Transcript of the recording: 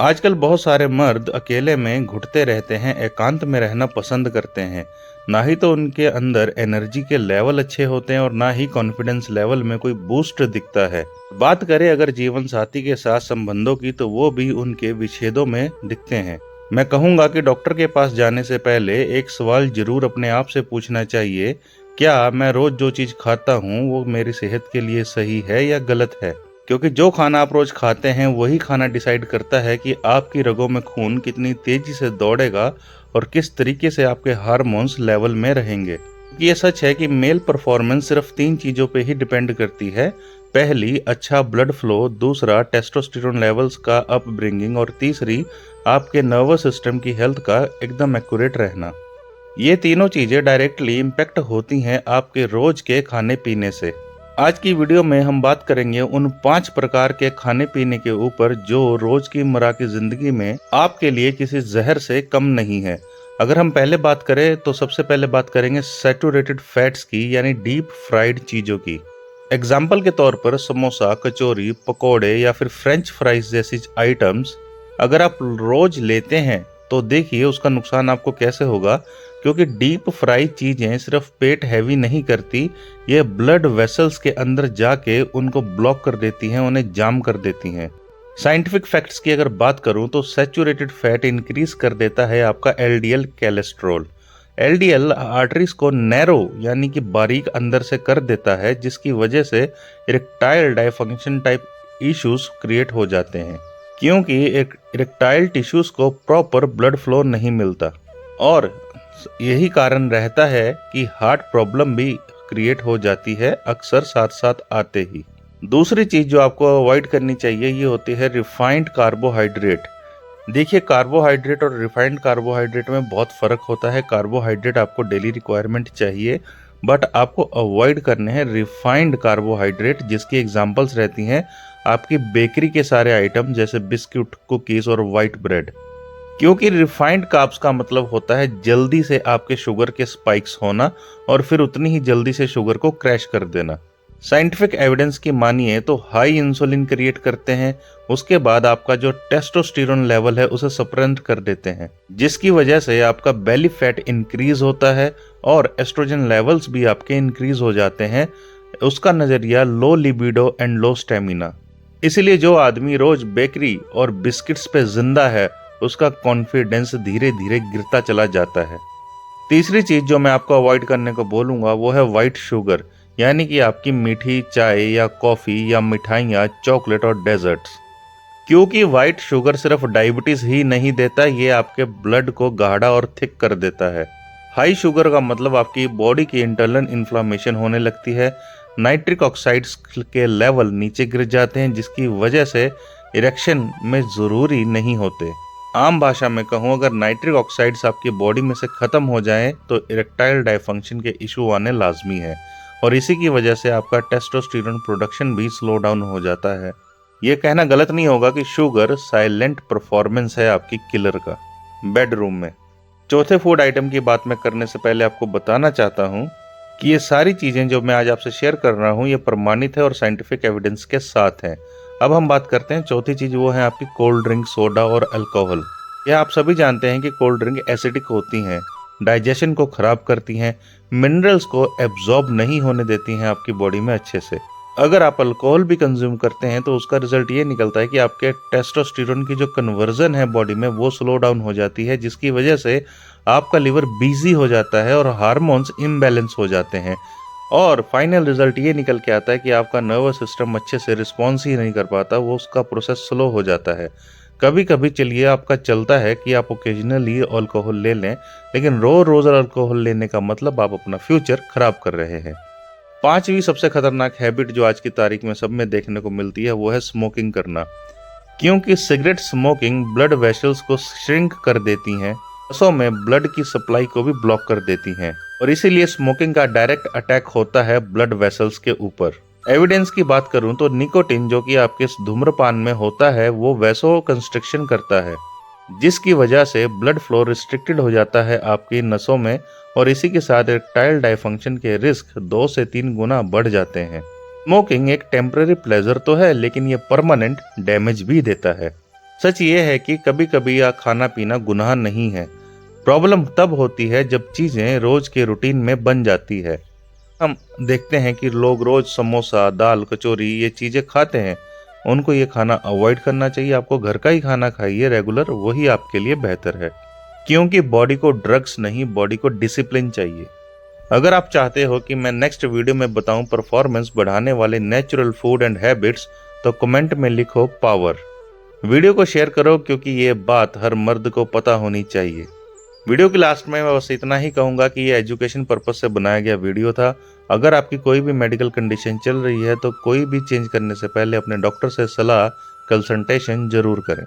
आजकल बहुत सारे मर्द अकेले में घुटते रहते हैं, एकांत में रहना पसंद करते हैं। ना ही तो उनके अंदर एनर्जी के लेवल अच्छे होते हैं और ना ही कॉन्फिडेंस लेवल में कोई बूस्ट दिखता है। बात करें अगर जीवन साथी के साथ संबंधों की, तो वो भी उनके विच्छेदों में दिखते हैं। मैं कहूंगा कि डॉक्टर के पास जाने से पहले एक सवाल जरूर अपने आप से पूछना चाहिए, क्या मैं रोज जो चीज खाता हूँ वो मेरी सेहत के लिए सही है या गलत है। क्योंकि जो खाना आप रोज खाते हैं वही खाना डिसाइड करता है कि आपकी रगों में खून कितनी तेजी से दौड़ेगा और किस तरीके से आपके हार्मोन्स लेवल में रहेंगे। ये सच है कि मेल परफॉर्मेंस सिर्फ 3 चीजों पे ही डिपेंड करती है। पहली, अच्छा ब्लड फ्लो, दूसरा टेस्टोस्टेरोन लेवल्स का अपब्रिंगिंग और तीसरी, आपके नर्वस सिस्टम की हेल्थ का एकदम एक्यूरेट रहना। ये तीनों चीजें डायरेक्टली इम्पैक्ट होती हैं आपके रोज के खाने पीने से। आज की वीडियो में हम बात करेंगे उन 5 प्रकार के खाने पीने के ऊपर जो रोज की मर्रा की जिंदगी में आपके लिए किसी जहर से कम नहीं है। अगर हम पहले बात करें तो सबसे पहले बात करेंगे सैचुरेटेड फैट्स की, यानी डीप फ्राइड चीजों की। एग्जाम्पल के तौर पर समोसा, कचौरी, पकोड़े या फिर फ्रेंच फ्राइज जैसी आइटम्स अगर आप रोज लेते हैं तो देखिए उसका नुकसान आपको कैसे होगा। क्योंकि डीप फ्राई चीजें सिर्फ पेट हैवी नहीं करती, ये ब्लड वेसल्स के अंदर जाके उनको ब्लॉक कर देती हैं, उन्हें जाम कर देती हैं। साइंटिफिक फैक्ट्स की अगर बात करूं तो सैचुरेटेड फैट इंक्रीज कर देता है आपका एलडीएल कोलेस्ट्रॉल। एलडीएल आर्टरीज को नैरो यानी कि बारीक अंदर से कर देता है, जिसकी वजह से इरेक्टाइल डायफंक्शन टाइप इश्यूज क्रिएट हो जाते हैं। क्योंकि इरेक्टाइल टिश्यूज को प्रॉपर ब्लड फ्लो नहीं मिलता और यही कारण रहता है कि हार्ट प्रॉब्लम भी क्रिएट हो जाती है अक्सर साथ साथ आते ही। दूसरी चीज जो आपको अवॉइड करनी चाहिए ये होती है रिफाइंड कार्बोहाइड्रेट। देखिए, कार्बोहाइड्रेट और रिफाइंड कार्बोहाइड्रेट में बहुत फर्क होता है। कार्बोहाइड्रेट आपको डेली रिक्वायरमेंट चाहिए, बट आपको अवॉइड करने हैं रिफाइंड कार्बोहाइड्रेट, जिसकी एग्जांपल्स रहती हैं आपकी बेकरी के सारे आइटम जैसे बिस्किट, कुकीज और व्हाइट ब्रेड। क्योंकि रिफाइंड कार्ब्स का मतलब होता है जल्दी से आपके शुगर के स्पाइक्स होना और फिर उतनी ही जल्दी से शुगर को क्रैश कर देना। साइंटिफिक एविडेंस की मानिए तो हाई इंसुलिन क्रिएट करते हैं, उसके बाद आपका जो टेस्टोस्टेरोन लेवल है उसे सप्रेंट कर देते हैं, जिसकी वजह से आपका बेली फैट इंक्रीज होता है और एस्ट्रोजन लेवल्स भी आपके इंक्रीज हो जाते हैं। उसका नजरिया low libido and low stamina. इसीलिए जो आदमी रोज बेकरी और बिस्किट्स पे जिंदा है उसका कॉन्फिडेंस धीरे धीरे गिरता चला जाता है। तीसरी चीज जो मैं आपको अवॉइड करने को बोलूंगा वो है व्हाइट शुगर, यानी कि आपकी मीठी चाय या कॉफी या मिठाइयाँ, चॉकलेट और डेजर्ट्स। क्योंकि व्हाइट शुगर सिर्फ डायबिटीज ही नहीं देता, ये आपके ब्लड को गाढ़ा और थिक कर देता है। हाई शुगर का मतलब आपकी बॉडी की इंटरनल इन्फ्लामेशन होने लगती है। नाइट्रिक ऑक्साइड्स के लेवल नीचे गिर जाते हैं, जिसकी वजह से इरेक्शन में जरूरी नहीं होते। आम भाषा में कहूँ, अगर नाइट्रिक ऑक्साइड्स आपकी बॉडी में से खत्म हो जाएं तो इरेक्टाइल डायफंक्शन के इशू आने लाजमी है और इसी की वजह से आपका टेस्टोस्टेरोन प्रोडक्शन भी स्लो डाउन हो जाता है। ये कहना गलत नहीं होगा कि शुगर साइलेंट परफॉर्मेंस है आपकी किलर का। बेडरूम में चौथे फूड आइटम की बात मैं करने से पहले आपको बताना चाहता हूँ कि ये सारी चीजें जो मैं आज आपसे शेयर कर रहा हूँ ये प्रमाणित है और साइंटिफिक एविडेंस के साथ हैं। अब हम बात करते हैं चौथी चीज, वो है आपकी कोल्ड ड्रिंक, सोडा और अल्कोहल। यह आप सभी जानते हैं कि कोल्ड ड्रिंक एसिडिक होती हैं, डाइजेशन को खराब करती हैं, मिनरल्स को एब्जॉर्ब नहीं होने देती हैं आपकी बॉडी में अच्छे से। अगर आप अल्कोहल भी कंज्यूम करते हैं तो उसका रिजल्ट ये निकलता है कि आपके टेस्टोस्टेरोन की जो कन्वर्जन है बॉडी में वो स्लो डाउन हो जाती है, जिसकी वजह से आपका लिवर बिजी हो जाता है और हार्मोन्स इम्बैलेंस हो जाते हैं और फाइनल रिजल्ट ये निकल के आता है कि आपका नर्वस सिस्टम अच्छे से रिस्पॉन्स ही नहीं कर पाता, वो उसका प्रोसेस स्लो हो जाता है। कभी कभी चलिए आपका चलता है कि आप ओकेजनली अल्कोहल ले लें, लेकिन रोज अल्कोहल लेने का मतलब आप अपना फ्यूचर खराब कर रहे हैं। 5वीं सबसे खतरनाक हैबिट जो आज की तारीख में सब में देखने को मिलती है वो है स्मोकिंग करना। क्योंकि सिगरेट स्मोकिंग ब्लड वेसल्स को श्रिंक कर देती हैं, नसों में ब्लड की सप्लाई को भी ब्लॉक कर देती हैं और इसीलिए स्मोकिंग का डायरेक्ट अटैक होता है ब्लड वेसल्स के ऊपर। एविडेंस की बात करूं तो निकोटिन जो कि आपके धूम्रपान में होता है वो वैसो कंस्ट्रिक्शन करता है, जिसकी वजह से ब्लड फ्लो रिस्ट्रिक्टेड हो जाता है आपकी नसों में और इसी के साथ इरेक्टाइल डायफंक्शन के रिस्क 2 से 3 गुना बढ़ जाते हैं। स्मोकिंग एक टेम्पररी प्लेजर तो है, लेकिन ये परमानेंट डैमेज भी देता है। सच ये है कि कभी कभी यह खाना पीना गुनाह नहीं है। प्रॉब्लम तब होती है जब चीजें रोज के रूटीन में बन जाती है। हम देखते हैं कि लोग रोज समोसा, दाल, कचौरी ये चीजें खाते हैं। उनको ये खाना अवॉइड करना चाहिए। आपको घर का ही खाना खाइए रेगुलर, वही आपके लिए बेहतर है। क्योंकि बॉडी को ड्रग्स नहीं, बॉडी को डिसिप्लिन चाहिए। अगर आप चाहते हो कि मैं नेक्स्ट वीडियो में बताऊं परफॉर्मेंस बढ़ाने वाले नेचुरल फूड एंड हैबिट्स, तो कमेंट में लिखो पावर। वीडियो को शेयर करो क्योंकि ये बात हर मर्द को पता होनी चाहिए। वीडियो के लास्ट में मैं बस इतना ही कहूंगा कि ये एजुकेशन पर्पज से बनाया गया वीडियो था। अगर आपकी कोई भी मेडिकल कंडीशन चल रही है तो कोई भी चेंज करने से पहले अपने डॉक्टर से सलाह, कंसल्टेशन जरूर करें।